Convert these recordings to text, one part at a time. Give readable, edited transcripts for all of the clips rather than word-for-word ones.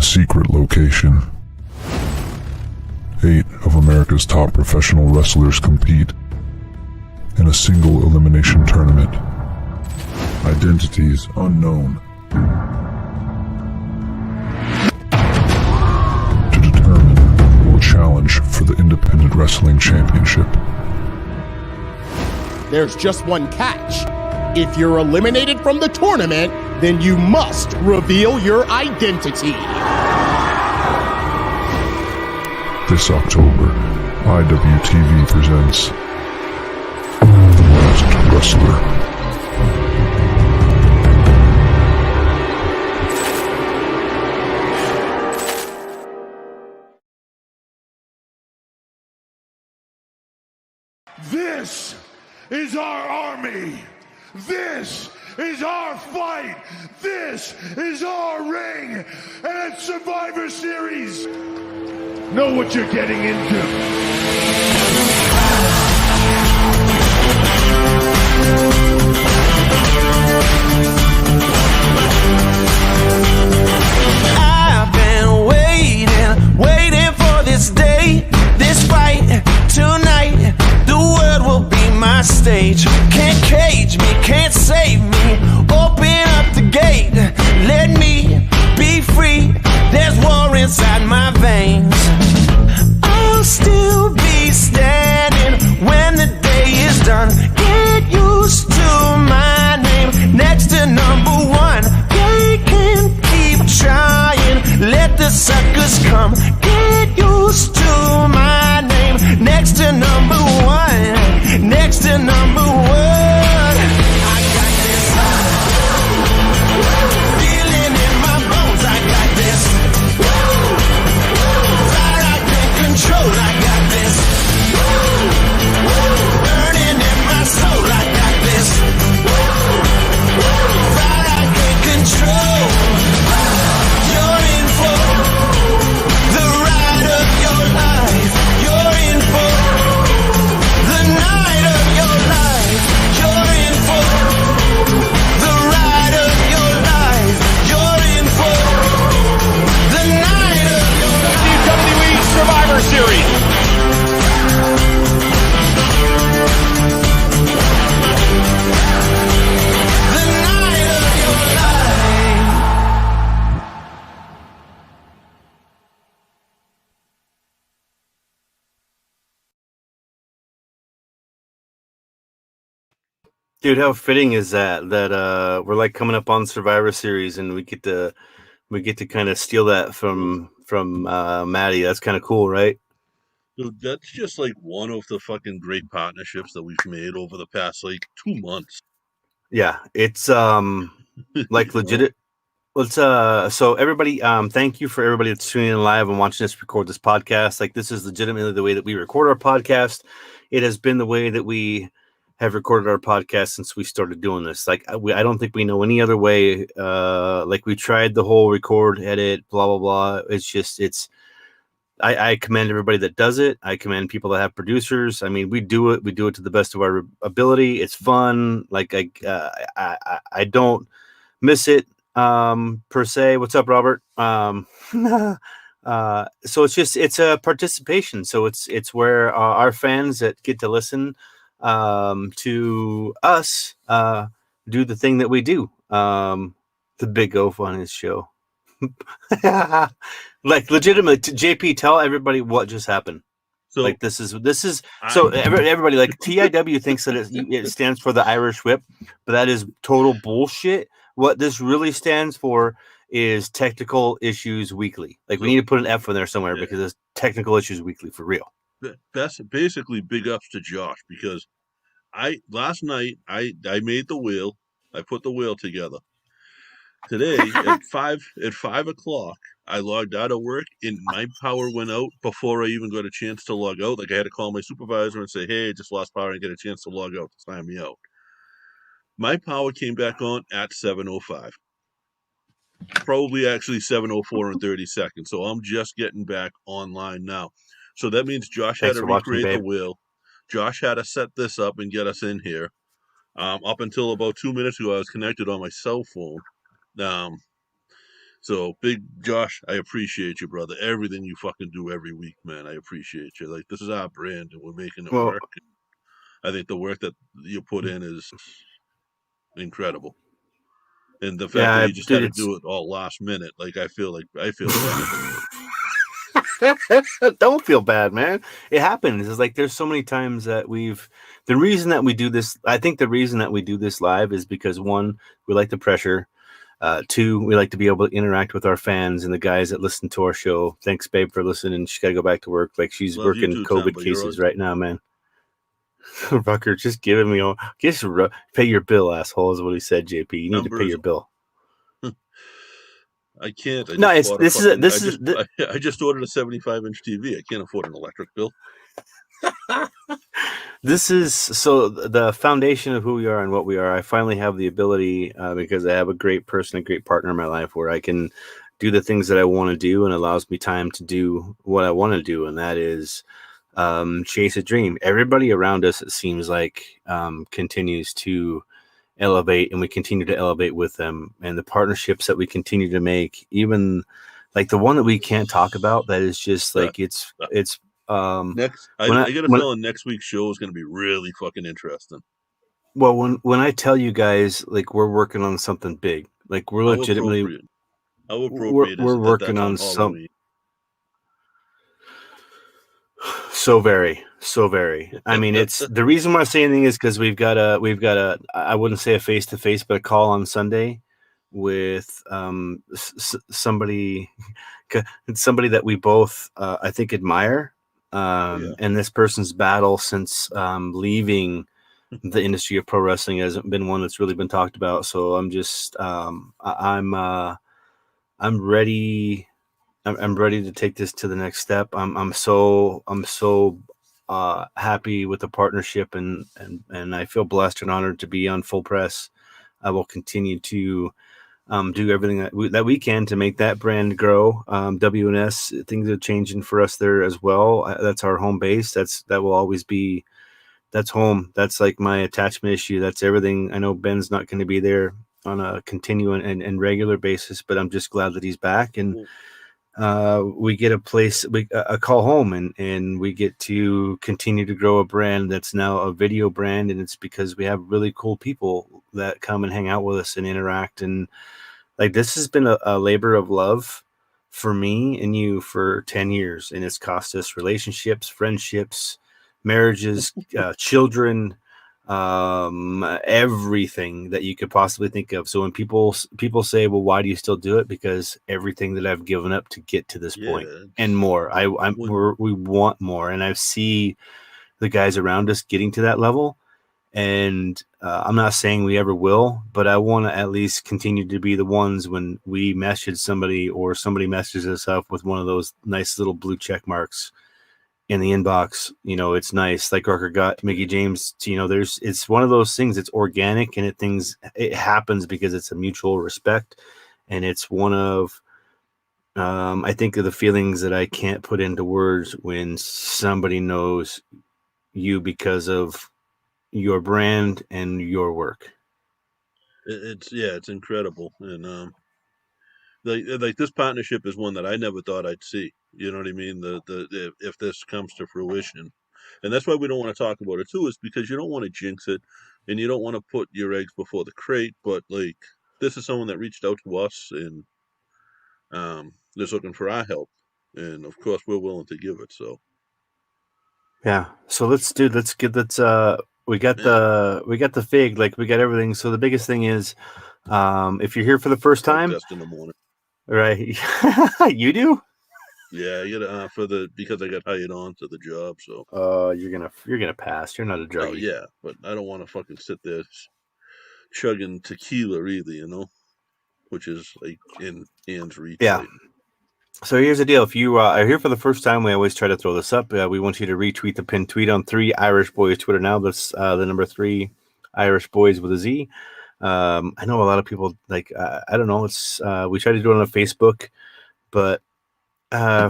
a secret location. 8 of America's top professional wrestlers compete in a single elimination tournament. Identities unknown. To determine who will challenge for the Independent Wrestling Championship. There's just one catch. If you're eliminated from the tournament, then you must reveal your identity. This October, IWTV presents The Last Wrestler. This is our army. This is our fight. This is our ring. And it's Survivor Series. Know what you're getting into. I've been waiting for this day, this fight tonight. The world will be my stage. Can't cage me, can't save me. Open up the gate, let me be free. There's war inside my veins. I'll still be standing when the day is done. Get used to my name next to number one. They can keep trying, let the suckers come. Get used to my name next to number one. Next to number one. I got this feeling in my bones. I got this fire I can't control. I got this burning in my soul. I got this fire I can't control. You're in for the ride of your life. You're in for the night of your life. You're in for the ride of your life. You're in for the night of your life. WWE Survivor Series. The night of your life. Dude, how fitting is that we're like coming up on Survivor Series and we get to kind of steal that from Maddie. That's kind of cool, right? Dude, that's just like one of the fucking great partnerships that we've made over the past like 2 months. Yeah, it's like legit. Let's so everybody, thank you for everybody that's tuning in live and watching us record this podcast. Like, this is legitimately the way that we record our podcast. It has been the way that we have recorded our podcast since we started doing this. Like, I don't think we know any other way. Like, we tried the whole record, edit, blah blah blah. It's just I commend everybody that does it. I commend people that have producers. I mean, we do it to the best of our ability. It's fun. Like, I don't miss it per se. What's up, Robert? So it's a participation. So it's where our fans that get to listen to us do the thing that we do. The Big O on his show. Like, legitimate. JP, tell everybody what just happened. So like, this is so everybody, like, TIW thinks that it stands for the Irish Whip, but that is total bullshit. What this really stands for is Technical Issues Weekly. Like, we need to put an F in there somewhere, because it's Technical Issues Weekly for real. That's basically big ups to Josh, because last night I made the wheel. I put the wheel together. Today at 5 o'clock, I logged out of work and my power went out before I even got a chance to log out. Like, I had to call my supervisor and say, "Hey, I just lost power and get a chance to log out to sign me out." My power came back on at 7:05. Probably actually 7:04 and 30 seconds. So I'm just getting back online now. So that means Josh had to recreate the wheel. Josh had to set this up and get us in here. Up until about 2 minutes ago, I was connected on my cell phone. So, big Josh, I appreciate you, brother. Everything you fucking do every week, man. I appreciate you. Like, this is our brand, and we're making it Well, work. I think the work that you put in is incredible, and the fact that yeah, you just had dude, to it's do it all last minute, like I feel bad. don't feel bad, man. It happens. It's like there's so many times that the reason that we do this, I think the reason that we do this live is because one, we like the pressure. Two, we like to be able to interact with our fans and the guys that listen to our show. Thanks, babe, for listening. She's got to go back to work. Like she's Love you working too, Tom. COVID But you're cases always right now, man. Rucker, just giving me all. Pay your bill, asshole, is what he said. JP, you need to pay your numbers. bill. I can't. I No, just it's bought a this is fucking. this is I just ordered a 75-inch TV. I can't afford an electric bill. this is so the foundation of who we are and what we are. I finally have the ability because I have a great person, a great partner in my life, where I can do the things that I want to do, and allows me time to do what I want to do, and that is chase a dream. Everybody around us, it seems like, continues to elevate, and we continue to elevate with them, and the partnerships that we continue to make, even like the one that we can't talk about, that is just like it's Next, when I get a when feeling next week's show is going to be really fucking interesting. well when I tell you guys, like, we're working on something big, like we're How legitimately appropriate. How appropriate is we're it that working that's on on some Halloween? so very. I mean, it's the reason why I'm saying anything is because we've got a I wouldn't say a face to face, but a call on Sunday with somebody somebody that we both I think admire, Yeah. and this person's battle since leaving the industry of pro wrestling hasn't been one that's really been talked about. So I'm just I'm ready. I'm ready to take this to the next step. I'm so happy with the partnership, and I feel blessed and honored to be on Full Press. I will continue to do everything that we can to make that brand grow. WNS, things are changing for us there as well. That's our home base. That will always be. That's home. That's like my attachment issue. That's everything. I know Ben's not going to be there on a continuing and regular basis, but I'm just glad that he's back, and Well, we get a place, a call home, and we get to continue to grow a brand that's now a video brand, and it's because we have really cool people that come and hang out with us and interact. And like, this has been a labor of love for me and you for 10 years, and it's cost us relationships, friendships, marriages, children, everything that you could possibly think of. So when people say, well, why do you still do it? Because everything that I've given up to get to this yeah. point and more, When we want more, and I see the guys around us getting to that level. And I'm not saying we ever will, but I want to at least continue to be the ones when we message somebody or somebody messages us up with one of those nice little blue check marks in the inbox. It's nice. Like Rucker got Mickey James. It's one of those things. It's organic, and it happens because it's a mutual respect, and it's one of I think of the feelings that I can't put into words when somebody knows you because of your brand and your work. it's incredible, and like this partnership is one that I never thought I'd see. You know what I mean? If this comes to fruition, and that's why we don't want to talk about it too, is because you don't want to jinx it, and you don't want to put your eggs before the crate. But like, this is someone that reached out to us and is looking for our help, and of course we're willing to give it. So Yeah. So let's get that. yeah, We got the fig, like we got everything. So the biggest thing is, if you're here for the first smoke time, test in the morning. right? You do. Yeah, I get because I got hired on to the job. So You're gonna pass. You're not a oh druggie. yeah, but I don't want to fucking sit there chugging tequila either, which is like in hands reach Yeah. right So here's the deal. If you are here for the first time, we always try to throw this up. We want you to retweet the pinned tweet on 3 Irish Boys Twitter now. That's the number 3 Irish Boys with a Z. I know a lot of people like, I don't know. It's we try to do it on Facebook, but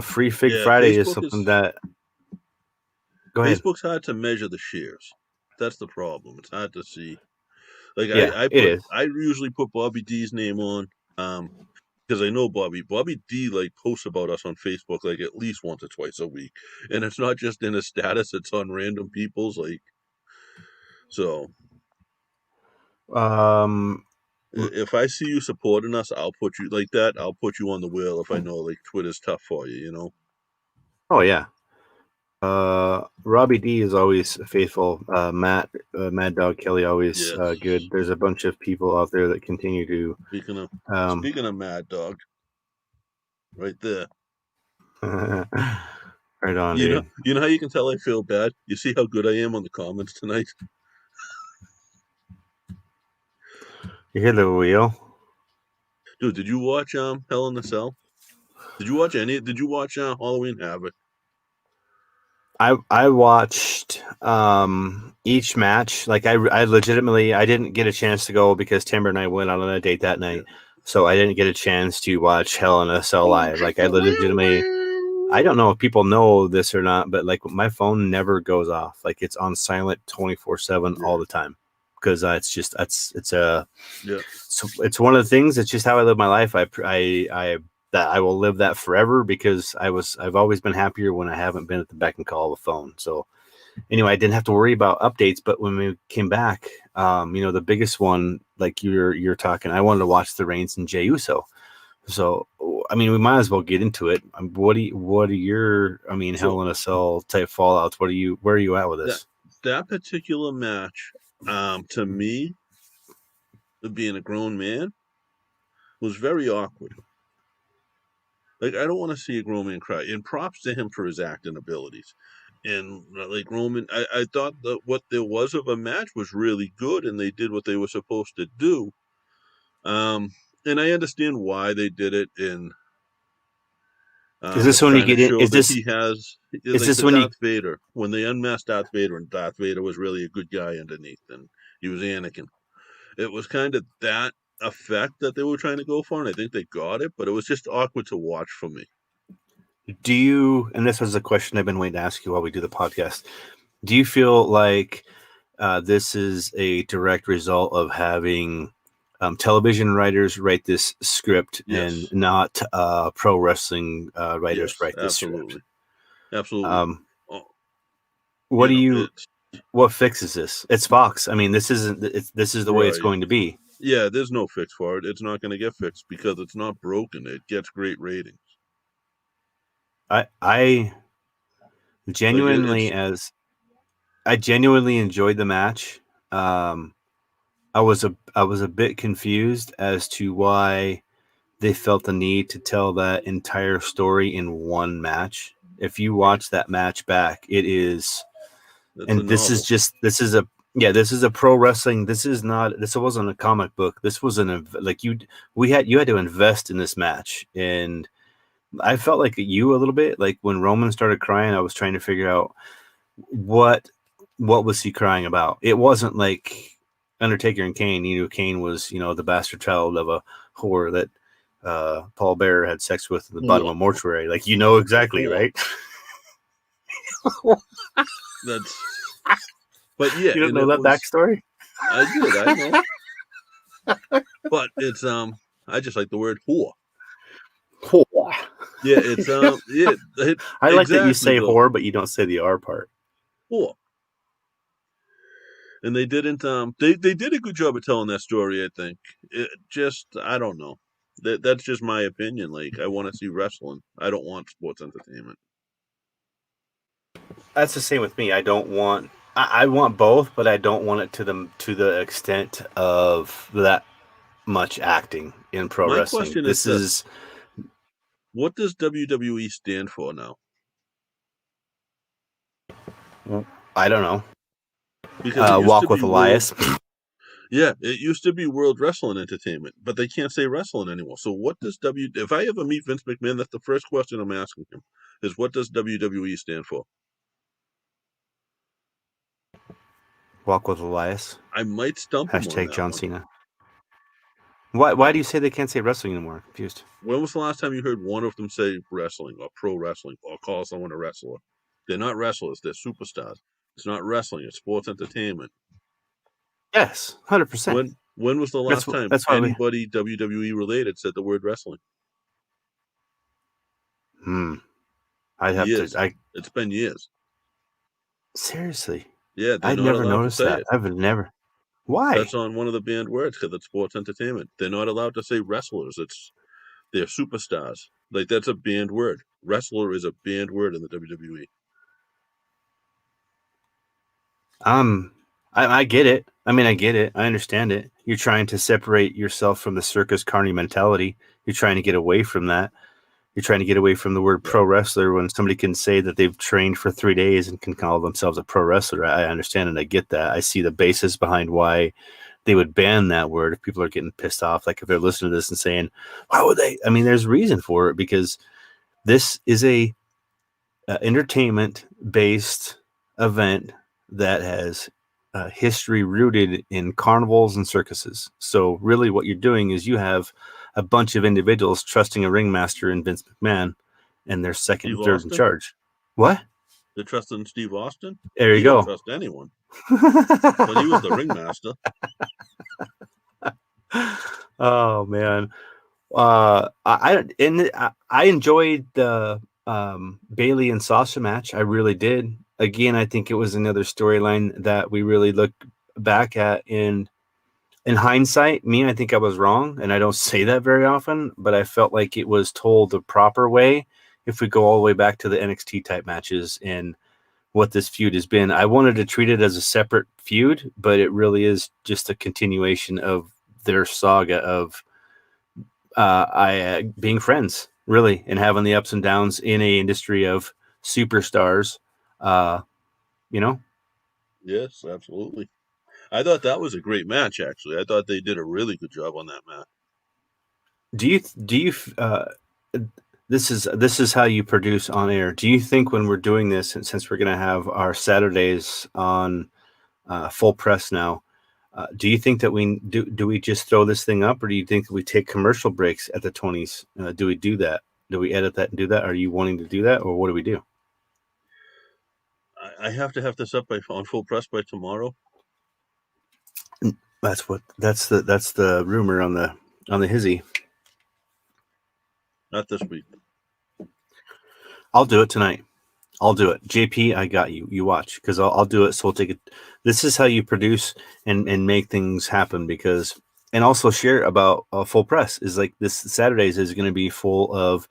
Free Fig Yeah, Friday is something that. Go ahead. Facebook's hard to measure the shares. That's the problem. It's hard to see. Like Yeah, it is. I usually put Bobby D's name on. Um because I know Bobby D like posts about us on Facebook like at least once or twice a week, and it's not just in his status; it's on random people's like. So Um, if I see you supporting us, I'll put you like that. I'll put you on the wheel if I know like Twitter's tough for you. You know. oh yeah. Robbie D is always faithful. Mad Dog Kelly always Yes. good. There's a bunch of people out there that continue to. Speaking of Mad Dog, right there. Right on, You dude. know how you can tell I feel bad. You see how good I am on the comments tonight. You hear the wheel? Dude, did you watch Hell in a Cell? Did you watch Halloween Havoc? I watched each match. Like I legitimately I didn't get a chance to go because Timber and I went out on a date that night. Yeah. So I didn't get a chance to watch Hell in a Cell live. Like I legitimately I don't know if people know this or not, but like my phone never goes off. Like it's on silent 24/7 all the time. Because Yeah. it's one of the things. It's just how I live my life. That I will live that forever because I've always been happier when I haven't been at the beck and call of a phone. So anyway, I didn't have to worry about updates. But when we came back, the biggest one, like you're talking, I wanted to watch the Reigns and Jey Uso. So I mean, we might as well get into it. What are your Hell in a Cell type fallouts? Where are you at with this? That particular match, to me, being a grown man, was very awkward. Like, I don't want to see a grown man cry. And props to him for his acting abilities. And like Roman, I thought that what there was of a match was really good, and they did what they were supposed to do. And I understand why they did it. In Is this it's when you trying to get in? show Is that this he has is like this the when you? Darth Vader when they unmasked Darth Vader, and Darth Vader was really a good guy underneath, and he was Anakin. It was kind of that effect that they were trying to go for, and I think they got it, but it was just awkward to watch for me. Do you? And this was a question I've been waiting to ask you while we do the podcast. Do you feel like this is a direct result of having television writers write this script and not pro wrestling writers write this Absolutely. script? Absolutely. What fixes this? It's Fox. I mean, this isn't. This is the way it's going to be. Yeah, there's no fix for it. It's not going to get fixed because it's not broken. It gets great ratings. I genuinely enjoyed the match. I was a bit confused as to why they felt the need to tell that entire story in one match. If you watch that match back, it is, this is a pro wrestling. This wasn't a comic book. This was you had to invest in this match. And I felt like you a little bit, like when Roman started crying, I was trying to figure out what was he crying about. It wasn't like Undertaker and Kane. Kane was, the bastard child of a whore that Paul Bearer had sex with in the bottom of a mortuary. Like, exactly, right? But yeah, you don't know that backstory? I did, I know. But it's I just like the word whore. Whore. Yeah, it's I like that you say whore, but you don't say the R part. Whore. And they didn't they did a good job of telling that story, I think. I don't know. That's just my opinion. Like, I want to see wrestling. I don't want sports entertainment. That's the same with me. I don't want. I want both, but I don't want it to the extent of that much acting in pro wrestling. My question is, what does WWE stand for now? I don't know. Walk with Elias. Yeah, it used to be World Wrestling Entertainment, but they can't say wrestling anymore. So what does if I ever meet Vince McMahon, that's the first question I'm asking him, is what does WWE stand for? Walk with Elias. I might stump him on that John one. Cena. Why do you say they can't say wrestling anymore? I'm confused. When was the last time you heard one of them say wrestling or pro wrestling or call someone a wrestler? They're not wrestlers. They're superstars. It's not wrestling. It's sports entertainment. Yes, 100%. When was the last time anybody WWE related said the word wrestling? I'd have Years. to. It's been years. Seriously. Yeah, they're I'd not never allowed to noticed say that. it. I've never. Why? That's on one of the banned words because it's sports entertainment. They're not allowed to say wrestlers. They're superstars. Like that's a banned word. Wrestler is a banned word in the WWE. I get it. I mean, I get it. I understand it. You're trying to separate yourself from the circus carny mentality. You're trying to get away from that. You're trying to get away from the word pro wrestler when somebody can say that they've trained for 3 days and can call themselves a pro wrestler. I understand and I get that. I see the basis behind why they would ban that word if people are getting pissed off. Like if they're listening to this and saying, why would they? I mean, there's reason for it because this is a entertainment based event that has history rooted in carnivals and circuses. So really what you're doing is you have a bunch of individuals trusting a ringmaster in Vince McMahon and they're second Steve and third Austin? in charge. What? They're trusting Steve Austin? There you He go. don't trust anyone. But he was the ringmaster. Oh man. I enjoyed the Bailey and Sasha match. I really did. Again, I think it was another storyline that we really look back at in hindsight. I think I was wrong, and I don't say that very often, but I felt like it was told the proper way. If we go all the way back to the NXT type matches and what this feud has been, I wanted to treat it as a separate feud, but it really is just a continuation of their saga of being friends, really, and having the ups and downs in a industry of superstars. You know, Yes, absolutely. I thought that was a great match, actually. I thought they did a really good job on that match. do you this is how you produce on air. Do you think when we're doing this, and since we're going to have our Saturdays on full press now, do you think that do we just throw this thing up, or do you think that we take commercial breaks at the 20s? Do we do that? Do we edit that and do that? Are you wanting to do that, or what do we do? I have to have this up on full press by tomorrow. That's the rumor on the hizzy. Not this week. I'll do it tonight. I'll do it. JP, I got you. You watch, because I'll do it. So we'll take it. This is how you produce and make things happen, because, and also share about full press is like this Saturdays is going to be full of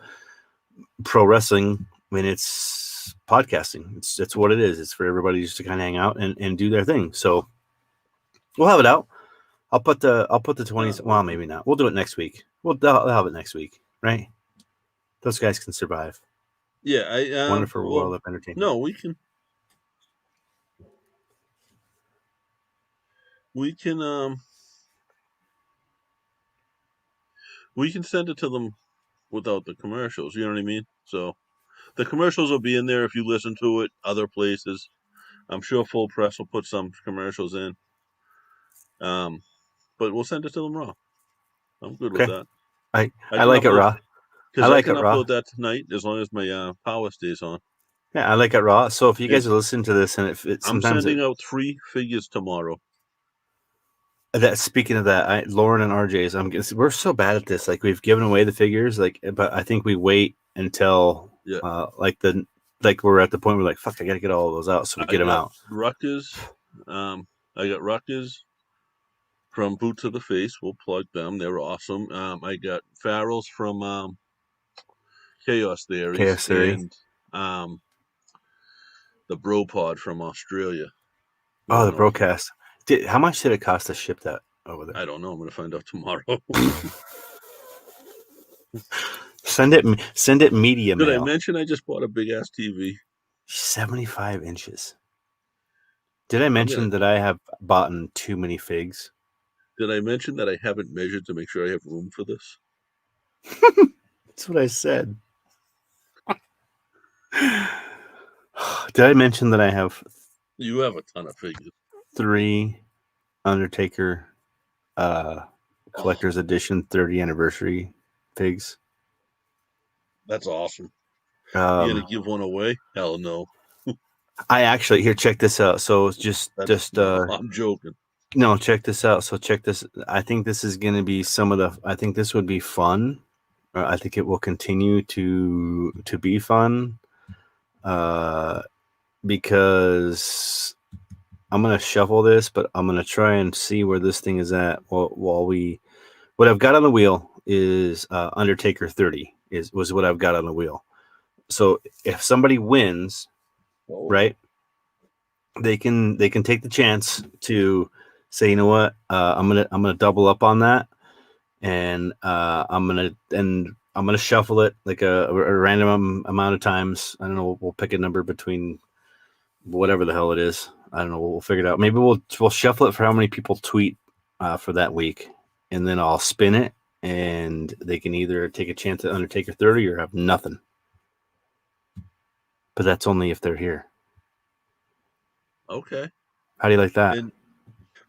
pro wrestling when it's podcasting. It's what it is. It's for everybody just to kind of hang out and do their thing. So we'll have it out. I'll put the 20s. Well, maybe not. We'll do it next week. I'll have it next week, right? Those guys can survive. Yeah, Wonderful world of entertainment. No, we can send it to them without the commercials. You know what I mean? So the commercials will be in there if you listen to it other places. I'm sure Full Press will put some commercials in. But we'll send it to them raw. I'm good with that. I like it raw. Because I can upload that tonight as long as my power stays on. Yeah, I like it raw. So if you guys are listening to this, and I'm sending out 3 figures tomorrow. Speaking of that, Lauren and RJ's, we're so bad at this. Like, we've given away the figures, but I think we wait until we're at the point where fuck, I gotta get all of those out, so we get them out. Rutgers, I got Rutgers from Boot to the Face. We'll plug them. They're awesome. I got Farrell's from Chaos Theory. And the Bro Pod from Australia. Oh, the broadcast. How much did it cost to ship that over there? I don't know. I'm going to find out tomorrow. Send it media mail. Did I mention I just bought a big ass TV? 75 inches. Did I mention that I have bought too many figs? Did I mention that I haven't measured to make sure I have room for this? That's what I said. Did I mention that I have? You have a ton of figures. 3 Undertaker collector's edition 30 anniversary figs. That's awesome. You gonna give one away? Hell no. I actually, here, check this out. So it's I'm joking. No, check this out. So check this. I think this is going to be I think this would be fun I think it will continue to be fun, because I'm gonna shuffle this, but I'm gonna try and see where this thing is at while we. What I've got on the wheel is Undertaker 30 was what I've got on the wheel. So if somebody wins, right, they can take the chance to say, you know what, I'm gonna double up on that, and I'm gonna shuffle it like a random amount of times. I don't know. We'll pick a number between whatever the hell it is. I don't know. We'll figure it out. Maybe we'll shuffle it for how many people tweet for that week, and then I'll spin it, and they can either take a chance at Undertaker 30 or have nothing. But that's only if they're here. Okay. How do you like that? And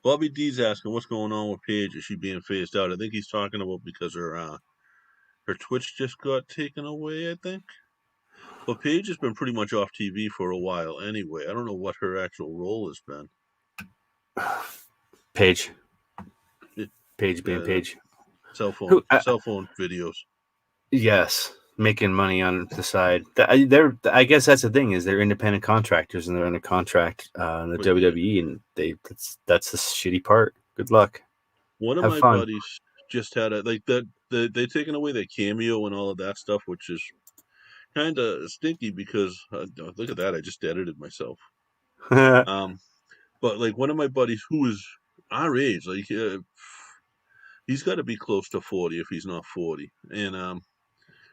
Bobby D's asking what's going on with Paige. Is she being phased out? I think he's talking about because her Twitch just got taken away, I think. But Paige has been pretty much off TV for a while anyway. I don't know what her actual role has been. Paige being Paige. Cell phone videos. Yes, making money on the side. I guess that's the thing, is they're independent contractors and they're under contract in the WWE, and that's the shitty part. Good luck. One of my buddies just had they taken away their cameo and all of that stuff, which is kind of stinky because look at that, I just edited myself. But like one of my buddies who is our age, like he's got to be close to 40 if he's not 40, and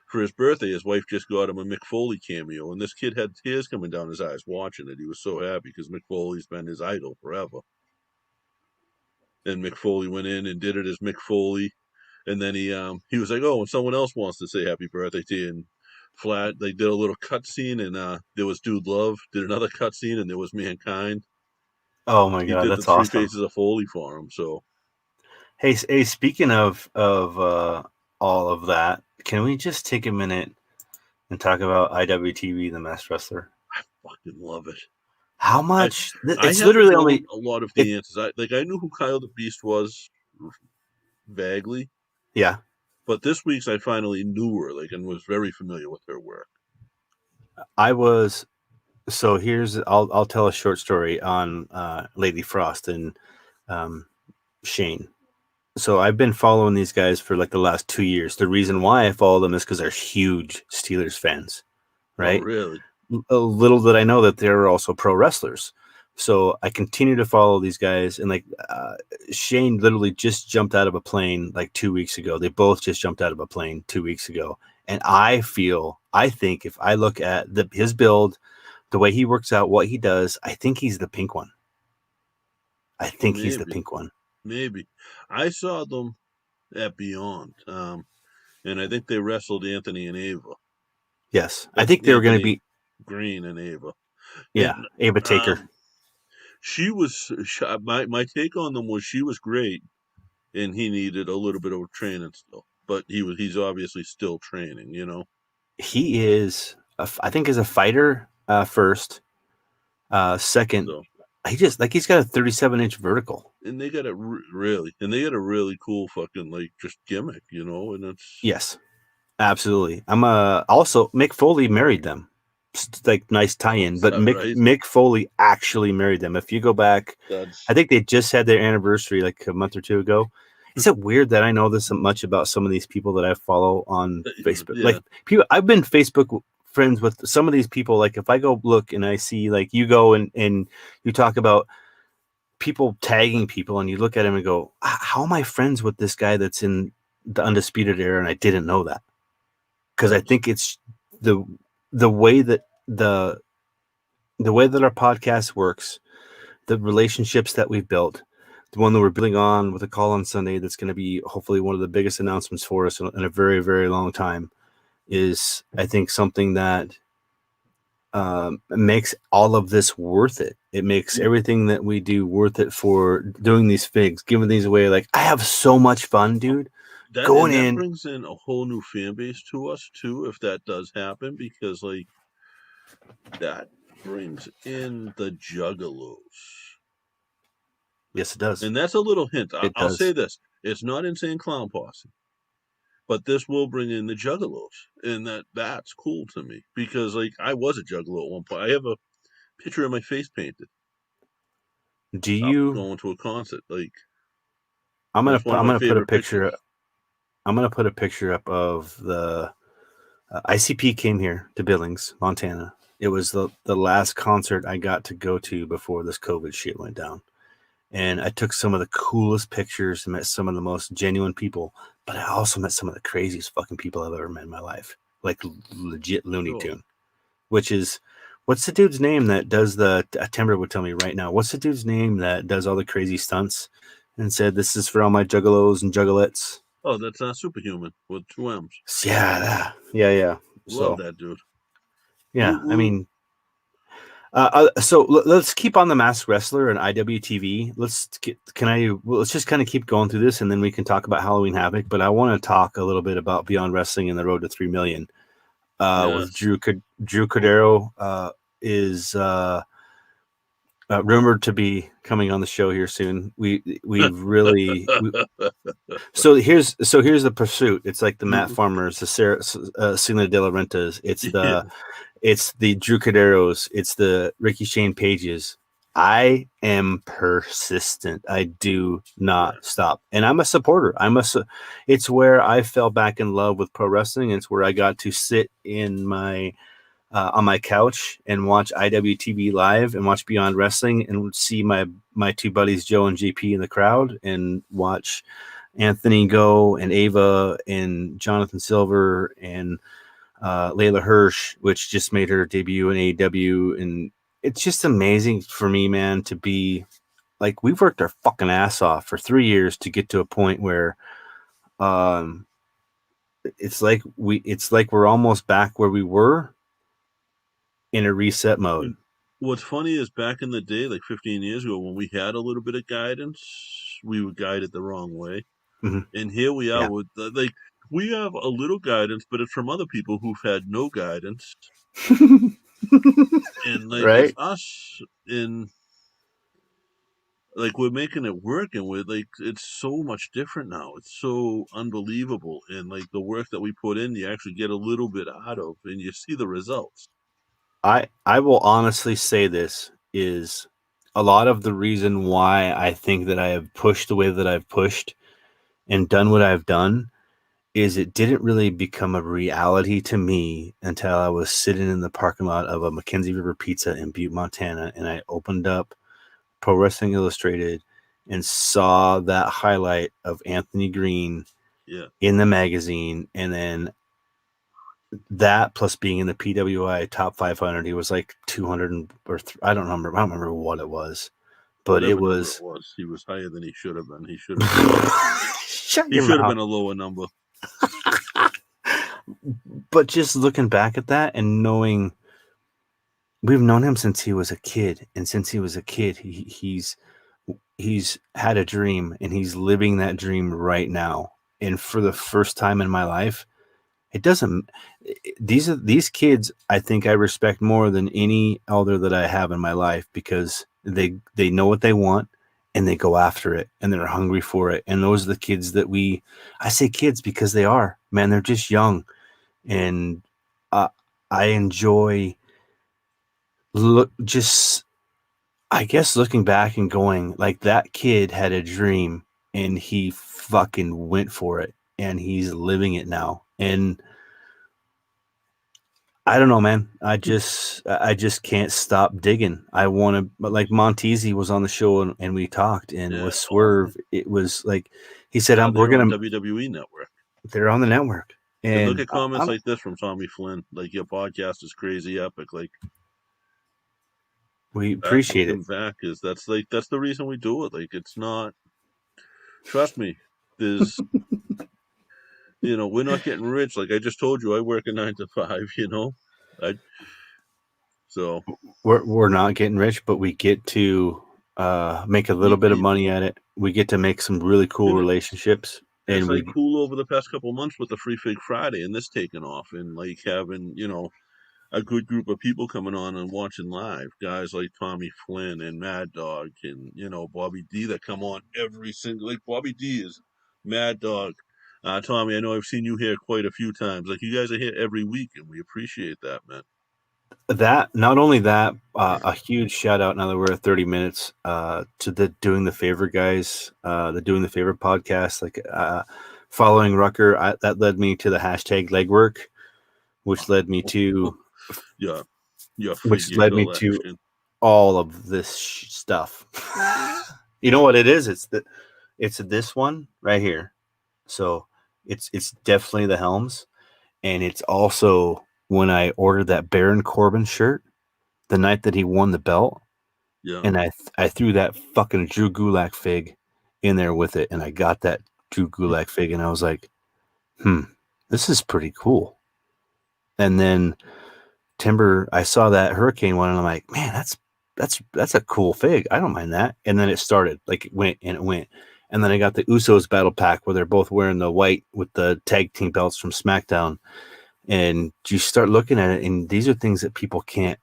for his birthday, his wife just got him a Mick Foley cameo, and this kid had tears coming down his eyes watching it. He was so happy because Mick Foley's been his idol forever. And Mick Foley went in and did it as Mick Foley, and then he was like, "Oh, and someone else wants to say happy birthday to you." And they did a little cut scene, and there was Dude Love, did another cut scene, and there was Mankind. Oh my God, that's awesome! He did the 3 faces of Foley for him. So, hey, speaking of all of that, can we just take a minute and talk about IWTV, the Masked Wrestler? I fucking love it. How much? It's literally only a lot of the answers. I knew who Kyle the Beast was vaguely. Yeah. But this week's I finally knew her, and was very familiar with her work. So I'll tell a short story on Lady Frost and Shane. So I've been following these guys for like the last 2 years. The reason why I follow them is because they're huge Steelers fans, right? Oh, really? Little did I know that they're also pro wrestlers. So I continue to follow these guys, and Shane literally just jumped out of a plane like 2 weeks ago. They both just jumped out of a plane 2 weeks ago. And I think if I look at his build, the way he works out, what he does, I think he's the pink one. He's the pink one. Maybe. I saw them at Beyond, and I think they wrestled Anthony and Ava. Yes. I think they were going to be Green and Ava. Yeah, and, Ava Taker. She was my take on them was she was great, and he needed a little bit of training still. But he's obviously still training, He is, I think, as a fighter first. Second, so, he's got a 37-inch vertical, and they got a really cool fucking just gimmick, and it's yes, absolutely. I'm also Mick Foley married them. Nice tie-in, but Mick Foley actually married them. If you go back, I think they just had their anniversary like a month or two ago. Is it weird that I know this much about some of these people that I follow on Facebook? Yeah. Like people, I've been Facebook friends with some of these people. Like if I go look and I see like you go and you talk about people tagging people, and you look at him and go, "How am I friends with this guy that's in the Undisputed Era?" And I didn't know that, because I think it's the way that the way that our podcast works, the relationships that we've built, the one that we're building on with a call on Sunday that's going to be hopefully one of the biggest announcements for us in a very, very long time, is I think something that makes all of this worth it. It makes everything that we do worth it for doing these things, giving these away. Like, I have so much fun, dude. That brings in a whole new fan base to us too, if that does happen, because that brings in the Juggalos. Yes, it does. And that's a little hint. I'll say this: it's not Insane Clown Posse, But this will bring in the juggalos, and that's cool to me because like I was a juggalo at one point. I have a picture of my face painted Do up you? going to a concert. Like I'm gonna that's one pu- of I'm my gonna put a favorite picture. pictures. I'm gonna put a picture up of the ICP came here to Billings, Montana. It was the last concert I got to go to before this COVID shit went down. And I took some of the coolest pictures and met some of the most genuine people, but I also met some of the craziest fucking people I've ever met in my life. Like legit Looney Sure. Tune, which is what's the dude's name that does the Timber would tell me right now. What's the dude's name that does all the crazy stunts and said this is for all my juggalos and juggalettes? Oh, that's Superhuman with 2 M's. Yeah. Love So that dude. yeah, I Woo. mean, let's keep on the Masked Wrestler and IWTV. Let's just kind of keep going through this, and then we can talk about Halloween Havoc. But I want to talk a little bit about Beyond Wrestling and the Road to 3 million. With Yes. Drew Cordero is rumored to be coming on the show here soon. So here's the pursuit. It's like the Matt Farmers, the Selena De La Rentas. It's the Drew Caderos. It's the Ricky Shane Pages. I am persistent. I do not stop, and I'm a supporter. It's where I fell back in love with pro wrestling. It's where I got to sit in my on my couch and watch IWTV live and watch Beyond Wrestling and see my two buddies Joe and JP in the crowd and watch Anthony Go and Ava and Jonathan Silver and Layla Hirsch, which just made her debut in AEW. And it's just amazing for me, man, to be like, we've worked our fucking ass off for 3 years to get to a point where it's like we're almost back where we were in a reset mode. What's funny is back in the day, like 15 years ago, when we had a little bit of guidance, we were guided the wrong way. Mhm. And here we are Yeah. with we have a little guidance, but it's from other people who've had no guidance. And like it's Right? us in like we're making it work, and we're like it's so much different now. It's so unbelievable. And like the work that we put in, you actually get a little bit out of and you see the results. I will honestly say this is a lot of the reason why I think that I have pushed the way that I've pushed and done what I've done is it didn't really become a reality to me until I was sitting in the parking lot of a Mackenzie River Pizza in Butte, Montana, and I opened up Pro Wrestling Illustrated and saw that highlight of Anthony Green Yeah. in the magazine, and then that plus being in the PWI top 500, he was like 200 I don't remember what it was, but Whatever it number was. it was, he was higher than he should have been. He should have been. Shut He your should have mouth. been a lower number. But just looking back at that and knowing we've known him since he was a kid, and since he was a kid, he's had a dream and he's living that dream right now. And for the first time in my life, it doesn't. These kids, I think I respect more than any elder that I have in my life because they know what they want and they go after it and they're hungry for it. And those are the kids that I say kids because they are, man, they're just young. And I enjoy I guess looking back and going like that kid had a dream and he fucking went for it and he's living it now. And I don't know, man. I just can't stop digging. I want to, but like Montezi was on the show and we talked, and with Swerve, it was like he said, Now "We're they're on gonna." WWE Network. They're on the network, And look and at comments like this from Tommy Flynn. Like your podcast is crazy epic. Like we that appreciate it. comes back is that's the reason we do it. Like it's not. Trust me. There's we're not getting rich. Like I just told you, I work a 9 to 5. I so We're not getting rich, but we get to make a little meet bit of people. money at it. We get to make some really cool relationships, It's and like cool over the past couple months with the Free Fig Friday and this taking off, and like having a good group of people coming on and watching live. Guys like Tommy Flynn and Mad Dog and Bobby D that come on every single. Like Bobby D is Mad Dog, Tommy, I know I've seen you here quite a few times. Like, you guys are here every week, and we appreciate that, man. That not only that, a huge shout out. Now that we're at 30 minutes, to the Doing the Favor guys, the Doing the Favor podcast. Like, following Rucker, that led me to the hashtag legwork, which led me to Yeah, your which figure led me to collection. all of this stuff. You know what it is? It's this one right here. So it's definitely the Helms, and it's also when I ordered that Baron Corbin shirt the night that he won the belt, Yeah. and I threw that fucking Drew Gulak fig in there with it, and I got that Drew Gulak fig, and I was like, this is pretty cool. And then Timber, I saw that Hurricane one, and I'm like, man, that's a cool fig. I don't mind that. And then it started, like, it went. And then I got the Usos battle pack where they're both wearing the white with the tag team belts from SmackDown. And you start looking at it, and these are things that people can't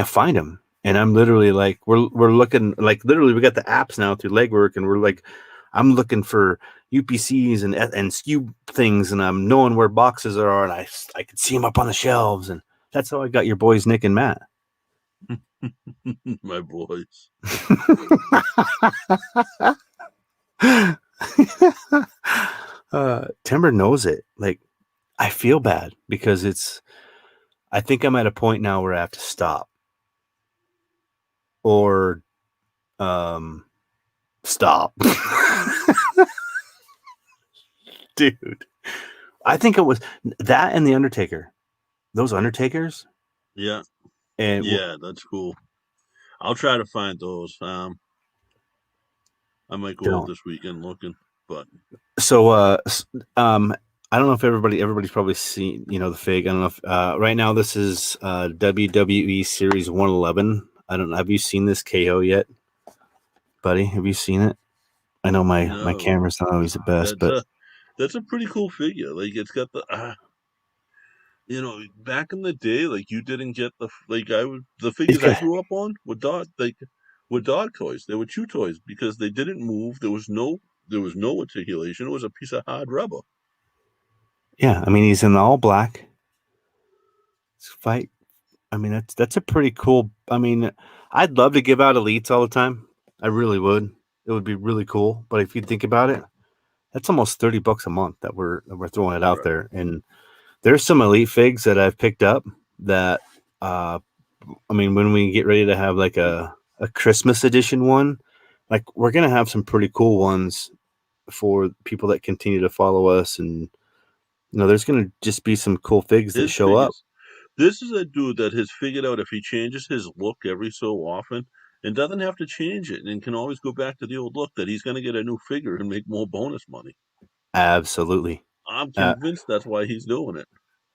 find them. And I'm literally like, we're looking, like, literally we got the apps now through legwork, and we're like, I'm looking for UPCs and SKU things, and I'm knowing where boxes are, and I could see them up on the shelves, and that's how I got your boys Nick and Matt. My boys. Timber knows it. Like, I feel bad because I think I'm at a point now where I have to stop or stop. Dude, I think it was that and the Undertaker. Those Undertakers. Yeah. And yeah, that's cool. I'll try to find those. I might go out this weekend looking, but so I don't know if everybody's probably seen, the fig. I don't know if right now this is WWE Series 111. I don't know. Have you seen this KO yet, buddy? Have you seen it? I know my camera's not always the best, but that's a pretty cool figure. Like, it's got the back in the day, like, you didn't get the figures I grew up on were dog toys. They were chew toys because they didn't move. There was no articulation. It was a piece of hard rubber. Yeah, I mean, he's in all black. Fight. I mean, that's a pretty cool. I mean, I'd love to give out elites all the time. I really would. It would be really cool. But if you think about it, that's almost $30 a month that we're throwing it out there. And there's some elite figs that I've picked up that, I mean, when we get ready to have like a Christmas edition one, like, we're gonna have some pretty cool ones for people that continue to follow us, and there's gonna just be some cool figs that show up. This is a dude that has figured out if he changes his look every so often and doesn't have to change it and can always go back to the old look, that he's going to get a new figure and make more bonus money. Absolutely. I'm convinced that's why he's doing it.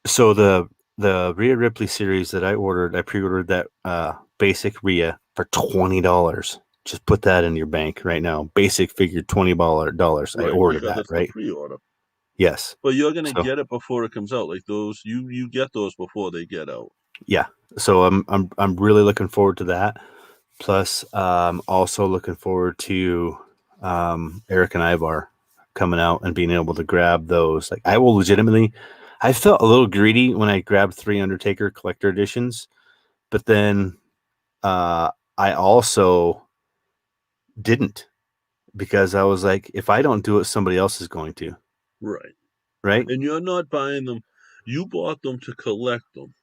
So the Rhea Ripley series that I pre-ordered that basic Rhea for $20. Just put that in your bank right now. Basic figure $20. Right, I ordered that, right? Pre-order. Yes. But you're going to get it before it comes out. Like, those, you get those before they get out. Yeah. So I'm really looking forward to that. Plus, also looking forward to Eric and Ivar coming out and being able to grab those. Like, I will legitimately, I felt a little greedy when I grabbed 3 Undertaker collector editions, but then I also didn't, because I was like, if I don't do it, somebody else is going to. Right. And you're not buying them. You bought them to collect them.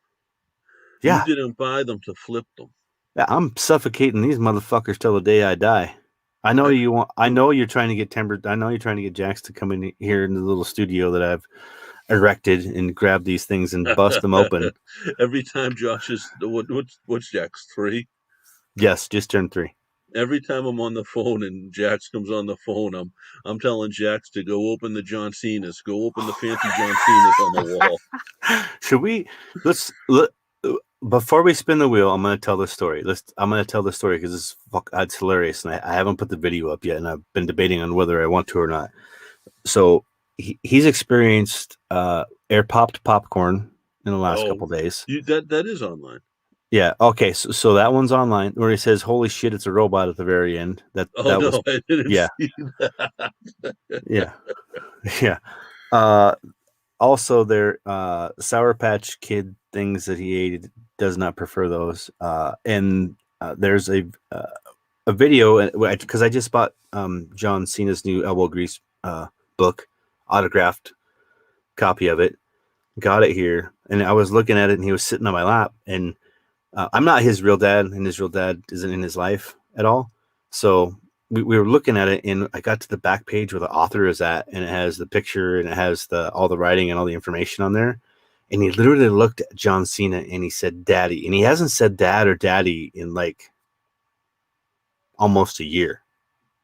Yeah. You didn't buy them to flip them. Yeah, I'm suffocating these motherfuckers till the day I die. I know you're trying to get Timber. I know you're trying to get Jax to come in here in the little studio that I've erected and grab these things and bust them open. Every time Josh is, what's Jax, 3? Yes, just turned 3. Every time I'm on the phone and Jax comes on the phone, I'm telling Jax to go open the John Cena's, go open the fancy John Cena's on the wall. Should we? Before we spin the wheel, I'm going to tell this story. I'm going to tell this story because it's hilarious, and I haven't put the video up yet, and I've been debating on whether I want to or not. So he's experienced air popped popcorn in the last couple days. That is online. Yeah. Okay. So that one's online where he says, "Holy shit, it's a robot" at the very end. I didn't see that. Yeah. Yeah. Also, their Sour Patch Kid things that he ate does not prefer those. And there's a video because I just bought John Cena's new Elbow Grease book, autographed copy of it. Got it here, and I was looking at it, and he was sitting on my lap. And I'm not his real dad, and his real dad isn't in his life at all. So we were looking at it, and I got to the back page where the author is at, and it has the picture, and it has all the writing and all the information on there. And he literally looked at John Cena, and he said, "Daddy," and he hasn't said "dad" or "daddy" in like almost a year,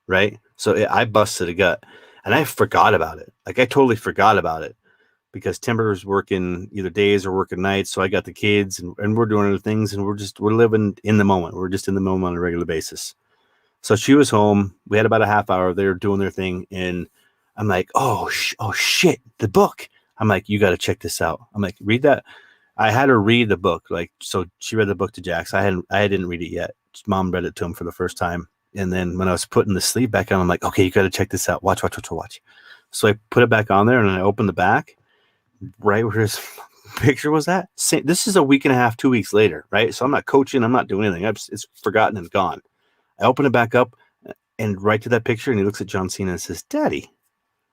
right? So I busted a gut, and I forgot about it. Like I totally forgot about it. Because Timber was working either days or working nights. So I got the kids and we're doing other things and we're living in the moment. We're just in the moment on a regular basis. So she was home. We had about a half hour. They were doing their thing. And I'm like, oh shit, the book. I'm like, you got to check this out. I'm like, read that. I had her read the book. Like, so she read the book to Jax. I didn't read it yet. Mom read it to him for the first time. And then when I was putting the sleeve back on, I'm like, okay, you got to check this out. Watch. So I put it back on there and I opened the back. Right where his picture was at. This is a week and a half, 2 weeks later, right? So I'm not coaching, I'm not doing anything. It's forgotten and gone. I open it back up and right to that picture, and he looks at John Cena and says, "Daddy."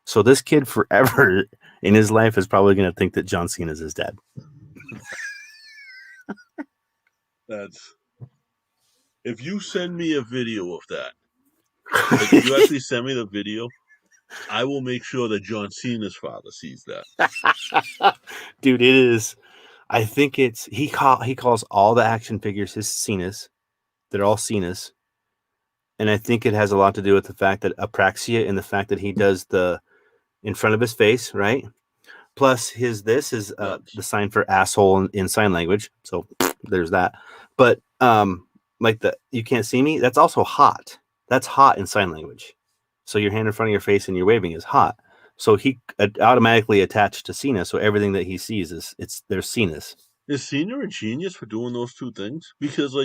So this kid forever in his life is probably going to think that John Cena is his dad. That's. If you send me a video of that, like if you actually send me the video, I will make sure that John Cena's father sees that. Dude, it is. I think it's he calls all the action figures his Cenas. They're all Cenas. And I think it has a lot to do with the fact that apraxia and the fact that he does the in front of his face, right? Plus this is the sign for asshole in sign language. So there's that. But like you can't see me, that's also hot. That's hot in sign language. So your hand in front of your face and you're waving is hot. So he automatically attached to Cena. So everything that he sees there's Cena's. Is Cena a genius for doing those two things? Because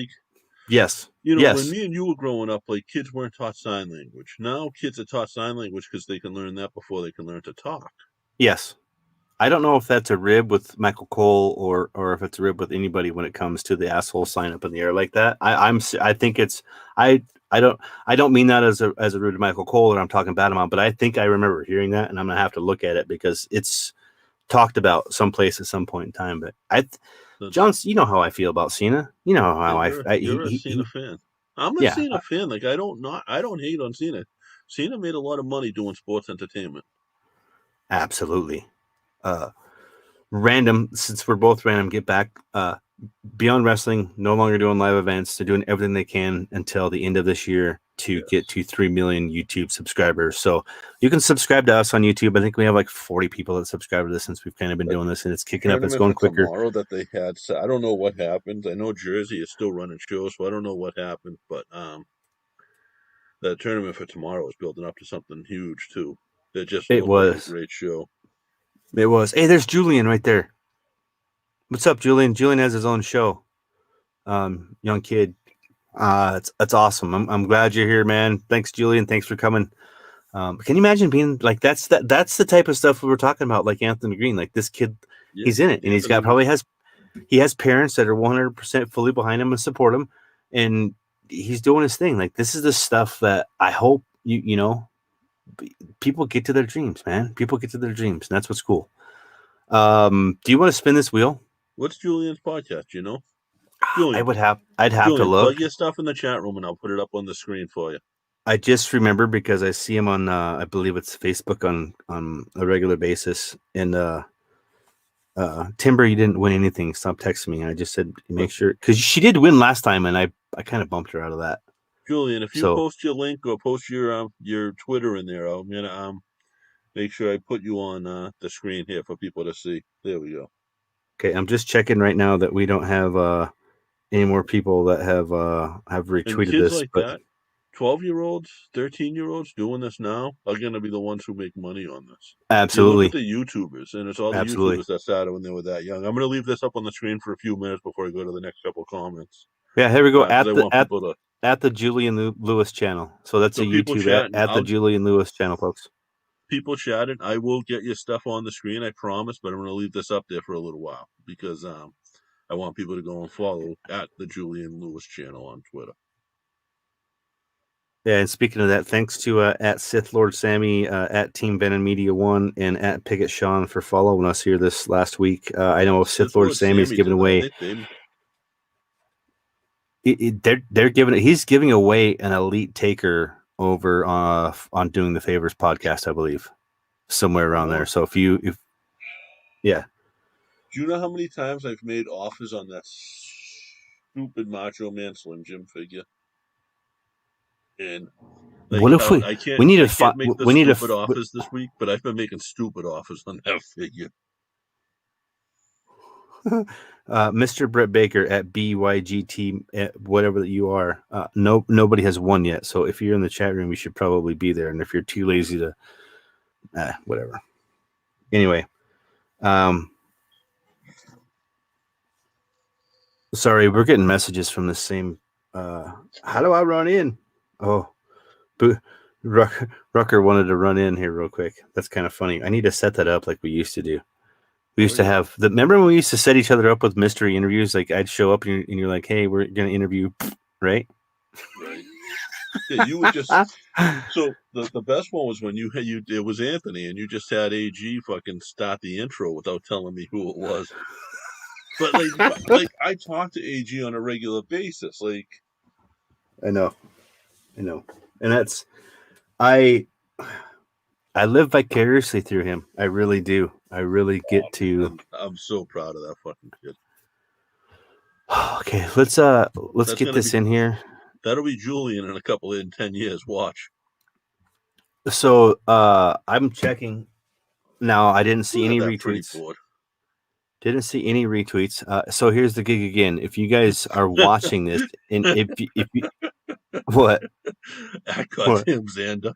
Yes. When me and you were growing up, like kids weren't taught sign language. Now kids are taught sign language because they can learn that before they can learn to talk. Yes. I don't know if that's a rib with Michael Cole or if it's a rib with anybody when it comes to the asshole sign up in the air like that. I think it's I don't mean that as a rib to Michael Cole or I'm talking bad about, but I think I remember hearing that and I'm gonna have to look at it because it's talked about someplace at some point in time. But John, you know how I feel about Cena. You know how you're a Cena fan. I'm a Cena fan. Like I don't hate on Cena. Cena made a lot of money doing sports entertainment. Absolutely. Random, since we're both random, get back. Beyond Wrestling, no longer doing live events. They're doing everything they can until the end of this year to get to 3 million YouTube subscribers. So you can subscribe to us on YouTube. I think we have like 40 people that subscribe to this since we've kind of been doing this, and it's kicking up. It's going quicker. Tomorrow that they had, I don't know what happened. I know Jersey is still running shows, so I don't know what happened. But the tournament for tomorrow is building up to something huge too. It was a great show. It was. Hey, there's Julian right there. What's up, Julian? Julian has his own show. Young kid. It's awesome. I'm glad you're here, man. Thanks, Julian. Thanks for coming. Can you imagine being like that's the type of stuff we were talking about, like Anthony Green. Like this kid, he's in it, and he's got he has parents that are 100% fully behind him and support him, and he's doing his thing. Like this is the stuff that I hope you know. People get to their dreams, man. People get to their dreams, and that's what's cool. Do you want to spin this wheel? What's Julian's podcast? You know, Julian, I'd have to look. Plug your stuff in the chat room, and I'll put it up on the screen for you. I just remember because I see him on, I believe it's Facebook on a regular basis. And Timber, you didn't win anything. Stop texting me. I just said make sure because she did win last time, and I kind of bumped her out of that. Julian, if you post your link or post your Twitter in there, I'm gonna make sure I put you on the screen here for people to see. There we go. Okay, I'm just checking right now that we don't have any more people that have retweeted and kids this. Like that, 12-year-olds, 13-year-olds doing this now are gonna be the ones who make money on this. Absolutely. You look at the YouTubers, and it's all the YouTubers that started when they were that young. I'm gonna leave this up on the screen for a few minutes before I go to the next couple of comments. Yeah, here we go. At the Julian Lewis channel. So that's a YouTube at the Julian Lewis channel, folks. people chatting. I will get your stuff on the screen, I promise, but I'm going to leave this up there for a little while because I want people to go and follow at the Julian Lewis channel on Twitter. Yeah, and speaking of that, thanks to at Sith Lord Sammy, at Team Venom Media 1, and at Piggott Sean for following us here this last week. I know Sith Lord Sammy's giving away. They're giving it. He's giving away an elite taker over on Doing the Favors podcast, I believe, somewhere around there. So if yeah. Do you know how many times I've made offers on that stupid Macho Man Slim Jim figure? And like, what if I can't make the stupid offers this week, but I've been making stupid offers on that figure. Mr. Brett Baker at BYGT, whatever that you are, nobody has won yet. So if you're in the chat room, you should probably be there. And if you're too lazy to, whatever. Anyway, sorry, we're getting messages from the same. How do I run in? Oh, Rucker wanted to run in here real quick. That's kind of funny. I need to set that up like we used to do. We used to have remember when we used to set each other up with mystery interviews? Like I'd show up and you're like, hey, we're going to interview, right? Right. Yeah, you would just, so the best one was when it was Anthony and you just had AG fucking start the intro without telling me who it was. But like I talk to AG on a regular basis. Like, I know. And that's, I live vicariously through him. I really do. I really get to. I'm so proud of that fucking kid. Okay, let's get this in here. That'll be Julian in 10 years. Watch. So I'm checking now. I didn't see any retweets. Didn't see any retweets. So here's the gig again. If you guys are watching this, and if you what? I got him, Xander.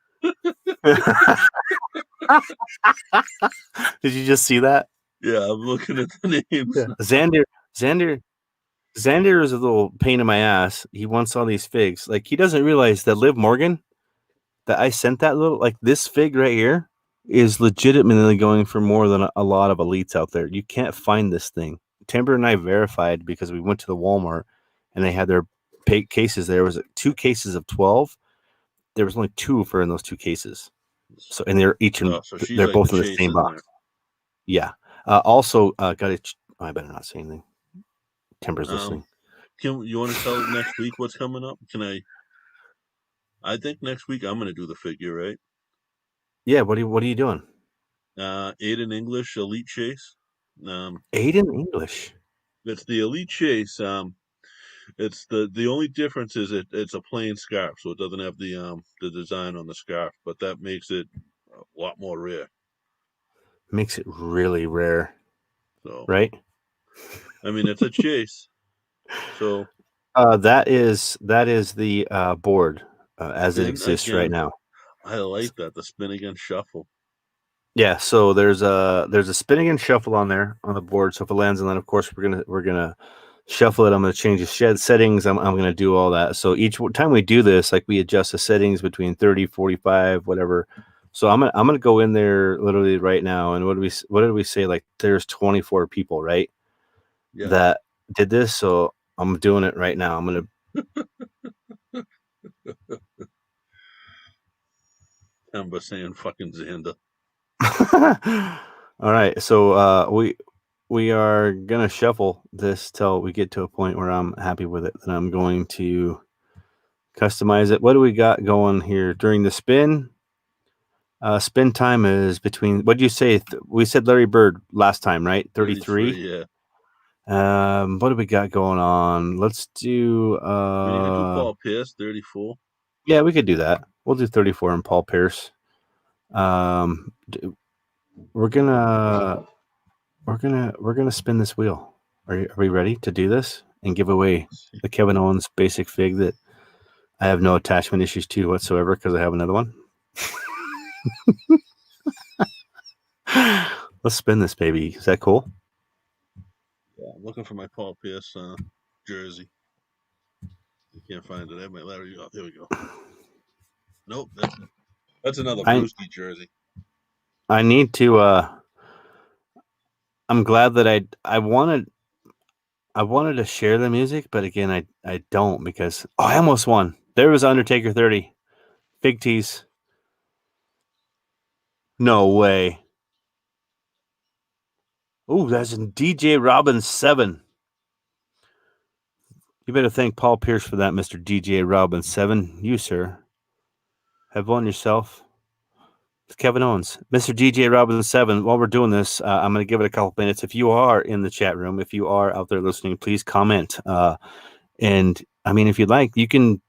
Did you just see that? Yeah, I'm looking at the names. Yeah. Xander is a little pain in my ass. He wants all these figs. Like he doesn't realize that Liv Morgan, that I sent that little, like this fig right here is legitimately going for more than a lot of elites out there. You can't find this thing. Timber and I verified because we went to the Walmart and they had their cases. There was 2 cases of 12. There was only 2 in those 2 cases. So, and they're each they're like both in the same box. Yeah. Also, got it. I better not say anything. Timber's listening. You want to tell next week what's coming up? I think next week I'm going to do the figure, right? Yeah. What are you doing? Aiden English Elite Chase. Aiden English. It's the Elite Chase. It's the only difference is it's a plain scarf, so it doesn't have the design on the scarf, but that makes it a lot more rare. Makes it really rare. So right. I mean, it's a chase. So that is the board as it exists right now. I like that, the spin again shuffle. Yeah, so there's a spin again shuffle on there on the board. So if it lands, and then of course we're gonna shuffle it. I'm gonna change the shed settings. I'm gonna do all that. So each time we do this, like we adjust the settings between 30, 45, whatever. So I'm gonna go in there literally right now. And what did we say? Like there's 24 people, right? Yeah. That did this. So I'm doing it right now. I'm gonna. I'm saying fucking Xander. All right, so we are gonna shuffle this till we get to a point where I'm happy with it. Then I'm going to customize it. What do we got going here during the spin? Spin time is between. What did you say? We said Larry Bird last time, right? 33. Yeah. What do we got going on? Let's do. You can do Paul Pierce, 34. Yeah, we could do that. We'll do 34 and Paul Pierce. We're gonna spin this wheel. Are we ready to do this and give away the Kevin Owens basic fig that I have no attachment issues to whatsoever because I have another one? Let's spin this baby. Is that cool? Yeah, I'm looking for my Paul Pierce jersey. I can't find it. I have my Larry. Oh, there we go. Nope, that's another Brewski jersey. I need to. I'm glad that I wanted to share the music, but again, I don't because I almost won. There was Undertaker 30, Big T's. No way. Ooh, that's in DJ Robbins 7. You better thank Paul Pierce for that, Mr. DJ Robbins 7. You, sir, have won yourself. It's Kevin Owens. Mr. DJ Robbins 7, while we're doing this, I'm going to give it a couple minutes. If you are in the chat room, if you are out there listening, please comment. And I mean, if you'd like, you can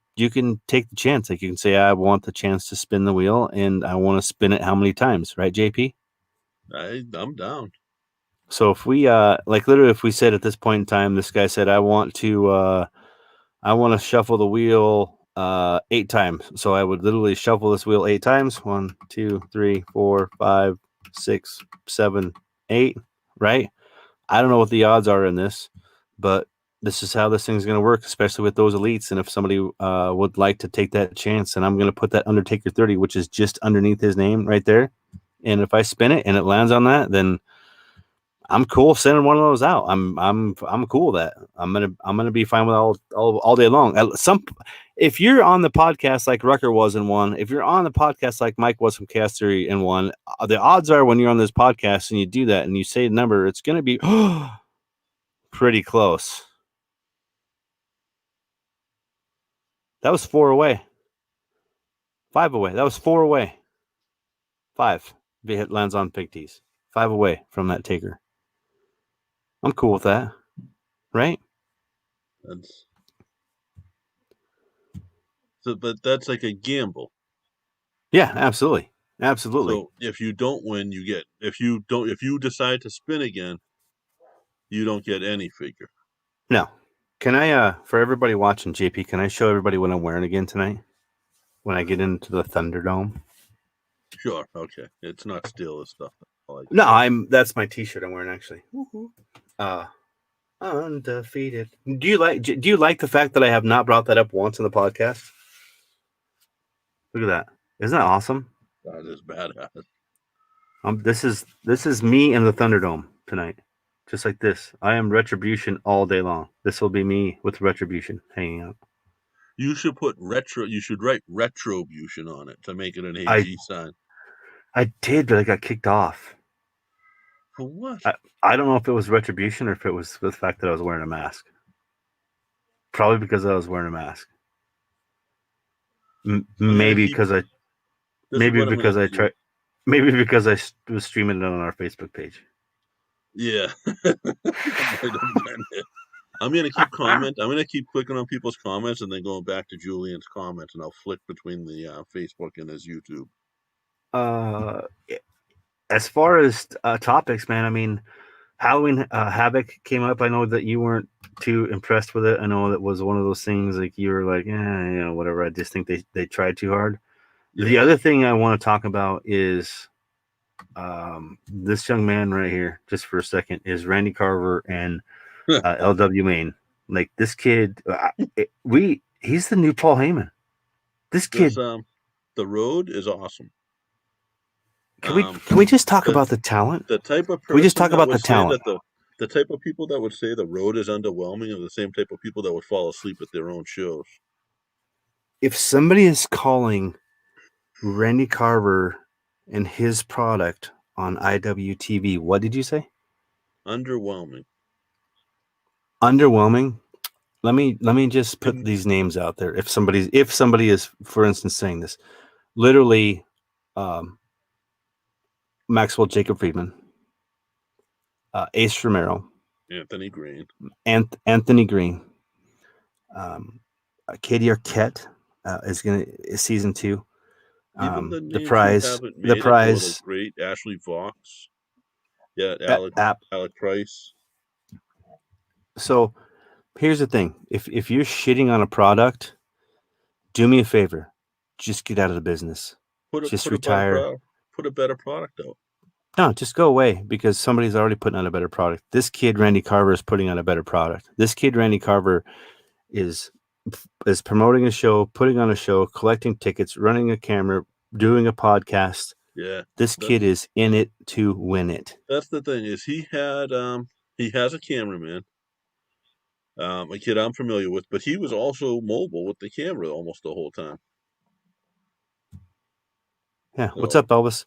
take the chance. Like you can say, I want the chance to spin the wheel and I want to spin it how many times, right, JP? I'm down. So if we like literally if we said at this point in time, this guy said, I want to shuffle the wheel 8 times. So I would literally shuffle this wheel 8 times. 1, 2, 3, 4, 5, 6, 7, 8, right? I don't know what the odds are in this, but this is how this thing's going to work, especially with those elites. And if somebody would like to take that chance, and I'm going to put that Undertaker 30, which is just underneath his name right there. And if I spin it and it lands on that, then I'm cool sending one of those out. I'm cool with that. I'm gonna be fine with all day long. If you're on the podcast like Rucker was in one, if you're on the podcast like Mike was from Cast Theory in one, the odds are when you're on this podcast and you do that and you say a number, it's gonna be pretty close. That was 4 away. 5 away. That was 4 away. 5. If it lands on Big T's. 5 away from that taker. I'm cool with that. Right? But that's like a gamble. Yeah, absolutely. Absolutely. So if you don't win, if you decide to spin again, you don't get any figure. No. Can I for everybody watching, JP, can I show everybody what I'm wearing again tonight? When I get into the Thunderdome? Sure, okay. It's not steel stuff. That's my t-shirt I'm wearing actually. Undefeated. Do you like the fact that I have not brought that up once in the podcast? Look at that. Isn't that awesome? That is badass. This is me in the Thunderdome tonight. Just like this. I am Retribution all day long. This will be me with Retribution hanging out. You should put you should write Retribution on it to make it an AG sign. I did, but I got kicked off. For what? I don't know if it was Retribution or if it was the fact that I was wearing a mask. Probably because I was wearing a mask. Maybe because I was streaming it on our Facebook page. Yeah. I'm gonna keep comment. I'm gonna keep clicking on people's comments and then going back to Julian's comments, and I'll flick between the Facebook and his YouTube. As far as topics, man, I mean, Halloween Havoc came up. I know that you weren't too impressed with it. I know that was one of those things like you were like, whatever. I just think they tried too hard. Yeah. The other thing I want to talk about is this young man right here, just for a second, is Randy Carver and LW Maine. Like this kid, he's the new Paul Heyman. This kid, the road is awesome. Can we just talk about the talent? The type of we just talk about the talent. The type of people that would say the road is underwhelming are the same type of people that would fall asleep at their own shows. If somebody is calling Randy Carver and his product on IWTV, what did you say? Underwhelming. Underwhelming. Let me just put these names out there. If somebody is, for instance, saying this, literally, Maxwell Jacob Friedman, Ace Romero, Anthony Green, Katie Arquette is season 2. The prize, great Ashley Vox, Alec Price. So here's the thing: if you're shitting on a product, do me a favor, just get out of the business. Just retire. Put a better product out. No, just go away because somebody's already putting out a better product. This kid, Randy Carver, is putting out a better product. This kid, Randy Carver, is promoting a show, putting on a show, collecting tickets, running a camera, doing a podcast, Yeah, This kid is in it to win it. that's the thing is he has a cameraman, a kid I'm familiar with, but he was also mobile with the camera almost the whole time. Yeah. What's So up, Elvis?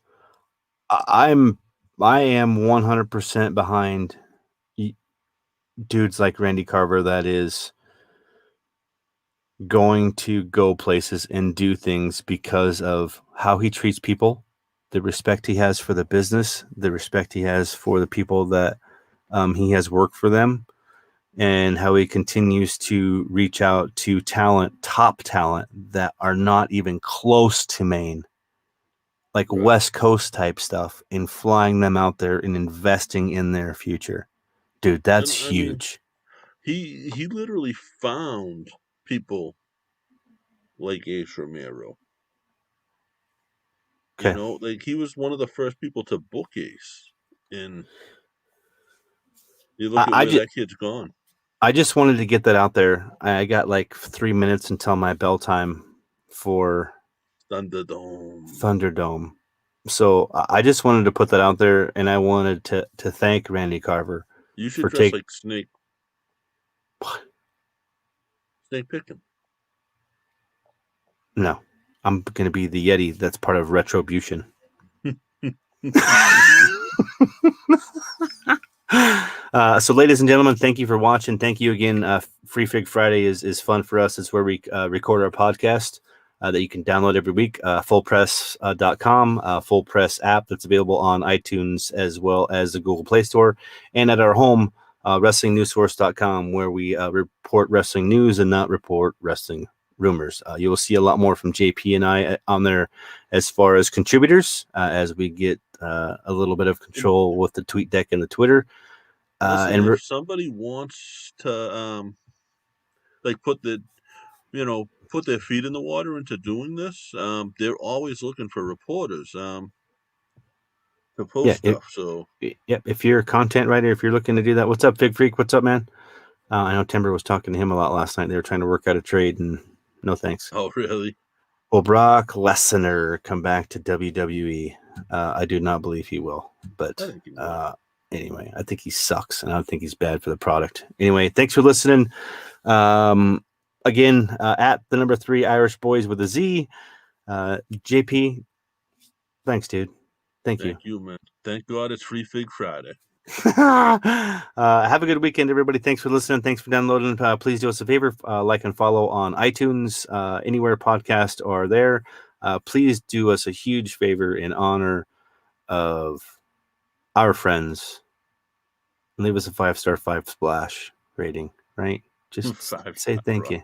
I am 100% behind dudes like Randy Carver that is going to go places and do things because of how he treats people, the respect he has for the business, the respect he has for the people that he has worked for them, and how he continues to reach out to top talent that are not even close to Maine, like right. West Coast type stuff, and flying them out there and investing in their future. Dude, that's And I mean, huge. he literally found people like Ace Romero. You Okay. know, like he was one of the first people to book Ace, and you look at I where just that kid's gone. I just wanted to get that out there. I got like 3 minutes until my bell time for Thunderdome. Thunderdome. So I just wanted to put that out there, and I wanted to thank Randy Carver You should for dress take. like Snake Picken. No, I'm going to be the Yeti. That's part of Retribution. So, ladies and gentlemen, thank you for watching. Thank you again. Free Fig Friday is fun for us. It's where we record our podcast that you can download every week. Fullpress.com, Full Press app that's available on iTunes as well as the Google Play Store, and at our home, WrestlingNewsSource.com, where we report wrestling news and not report wrestling rumors. You will see a lot more from JP and I on there as far as contributors as we get a little bit of control with the tweet deck and the Twitter. Listen, if somebody wants to like put their feet in the water into doing this, they're always looking for reporters to post stuff. So Yep. If you're a content writer, if you're looking to do that, what's up, Fig Freak? What's up, man? I know Timber was talking to him a lot last night. They were trying to work out a trade, and no thanks. oh really? Will Brock Lesnar come back to WWE? I do not believe he will. But I think he will. Anyway, I think he sucks, and I don't think he's bad for the product. Anyway, thanks for listening. Again, at the number 3 Irish Boys with a Z. JP, thanks, dude. Thank you. Thank you, man. Thank God it's Free Fig Friday. Have a good weekend, everybody. Thanks for listening. Thanks for downloading. Please do us a favor, like and follow on iTunes, anywhere podcasts are there. Please do us a huge favor in honor of our friends. Leave us a 5-star 5 splash rating, right? Just say thank you.